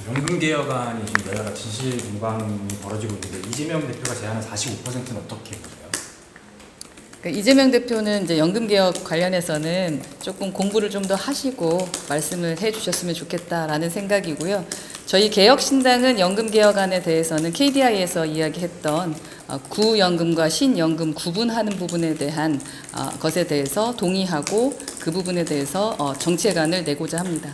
연금 개혁안이 지금 여야가 진실공방이 벌어지고 있는데 이재명 대표가 제안한 45%는 어떻게 보세요? 그러니까 이재명 대표는 이제 연금 개혁 관련해서는 조금 공부를 좀 더 하시고 말씀을 해주셨으면 좋겠다라는 생각이고요. 저희 개혁신당은 연금 개혁안에 대해서는 KDI에서 이야기했던 구연금과 신연금 구분하는 부분에 대한 것에 대해서 동의하고 그 부분에 대해서 정책안을 내고자 합니다.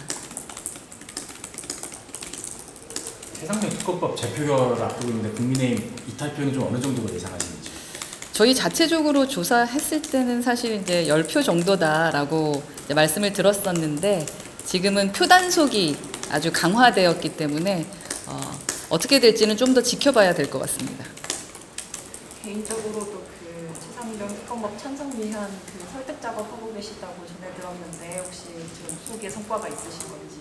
해상력 특허법 재표결을 앞두고 있는데 국민의힘 이탈표는 좀 어느 정도로 예상하시는지? 저희 자체적으로 조사했을 때는 사실 이제 10표 정도다라고 이제 말씀을 들었었는데 지금은 표 단속이 아주 강화되었기 때문에 어떻게 될지는 좀 더 지켜봐야 될 것 같습니다. 개인적으로도 그 최상병 특검법 찬성 위한 그 설득 작업하고 계시다고 전해 들었는데 혹시 지금 소기의 성과가 있으신 건지?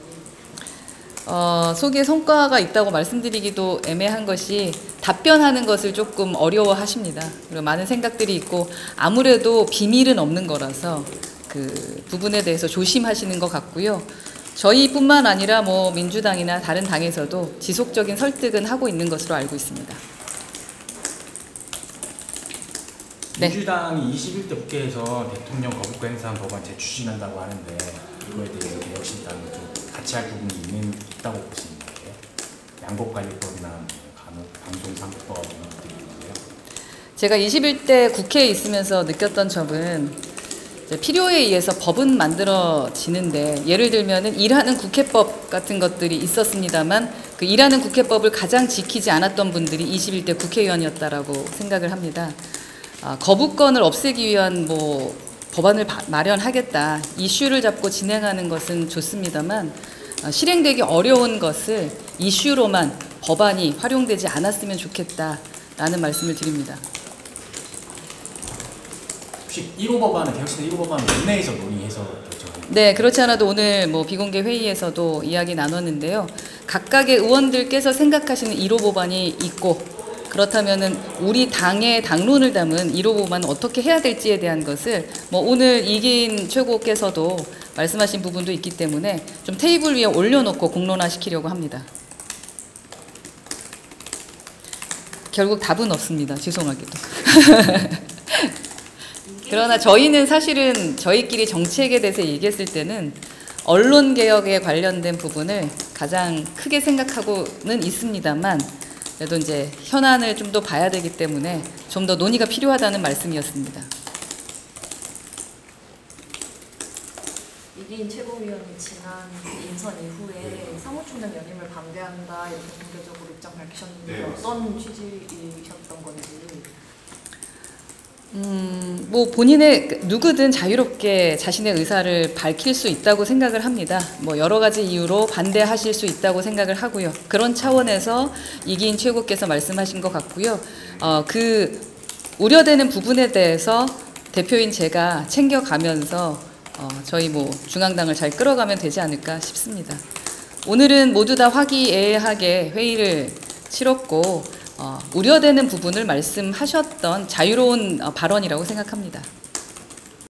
소기의 성과가 있다고 말씀드리기도 애매한 것이 답변하는 것을 조금 어려워하십니다. 그리고 많은 생각들이 있고 아무래도 비밀은 없는 거라서 그 부분에 대해서 조심하시는 것 같고요. 저희뿐만 아니라 뭐 민주당이나 다른 당에서도 지속적인 설득은 하고 있는 것으로 알고 있습니다. 민주당이 21대 국회에서 대통령 거부권 행사한 법안 재추진한다고 하는데 이거에 대해서 개혁신당이 좀 같이 할 부분이 있다고 보시는 거예요? 양곡관리법이나 방송상법 이런 것들이 있는데요. 제가 21대 국회에 있으면서 느꼈던 점은 필요에 의해서 법은 만들어지는데 예를 들면은 일하는 국회법 같은 것들이 있었습니다만 그 일하는 국회법을 가장 지키지 않았던 분들이 21대 국회의원이었다라고 생각을 합니다. 거부권을 없애기 위한 뭐 법안을 마련하겠다 이슈를 잡고 진행하는 것은 좋습니다만 실행되기 어려운 것을 이슈로만 법안이 활용되지 않았으면 좋겠다라는 말씀을 드립니다. 혹시 1호 법안은 개혁신당 1호 법안은 원내에서 논의해서 결정합니다. 네, 그렇지 않아도 오늘 뭐 비공개 회의에서도 이야기 나눴는데요. 각각의 의원들께서 생각하시는 1호 법안이 있고 그렇다면은 우리 당의 당론을 담은 1호 법안은 어떻게 해야 될지에 대한 것을 뭐 오늘 이기인 최고께서도 말씀하신 부분도 있기 때문에 좀 테이블 위에 올려놓고 공론화시키려고 합니다. 결국 답은 없습니다. 죄송하게도. 그러나 저희는 사실은 저희끼리 정책에 대해서 얘기했을 때는 언론개혁에 관련된 부분을 가장 크게 생각하고는 있습니다만 그래도 이제 현안을 좀 더 봐야 되기 때문에 좀 더 논의가 필요하다는 말씀이었습니다. 이기인 최고위원이 지난 인선 이후에 사무총장 연임을 반대한다 이렇게 공개적으로 입장 밝히셨는데 네. 어떤 취지이셨던 건지? 뭐 본인의 누구든 자유롭게 자신의 의사를 밝힐 수 있다고 생각을 합니다. 뭐 여러 가지 이유로 반대하실 수 있다고 생각을 하고요. 그런 차원에서 이기인 최고께서 말씀하신 것 같고요. 그 우려되는 부분에 대해서 대표인 제가 챙겨가면서 저희 뭐 중앙당을 잘 끌어가면 되지 않을까 싶습니다. 오늘은 모두 다 화기애애하게 회의를 치렀고 우려되는 부분을 말씀하셨던 자유로운 발언이라고 생각합니다.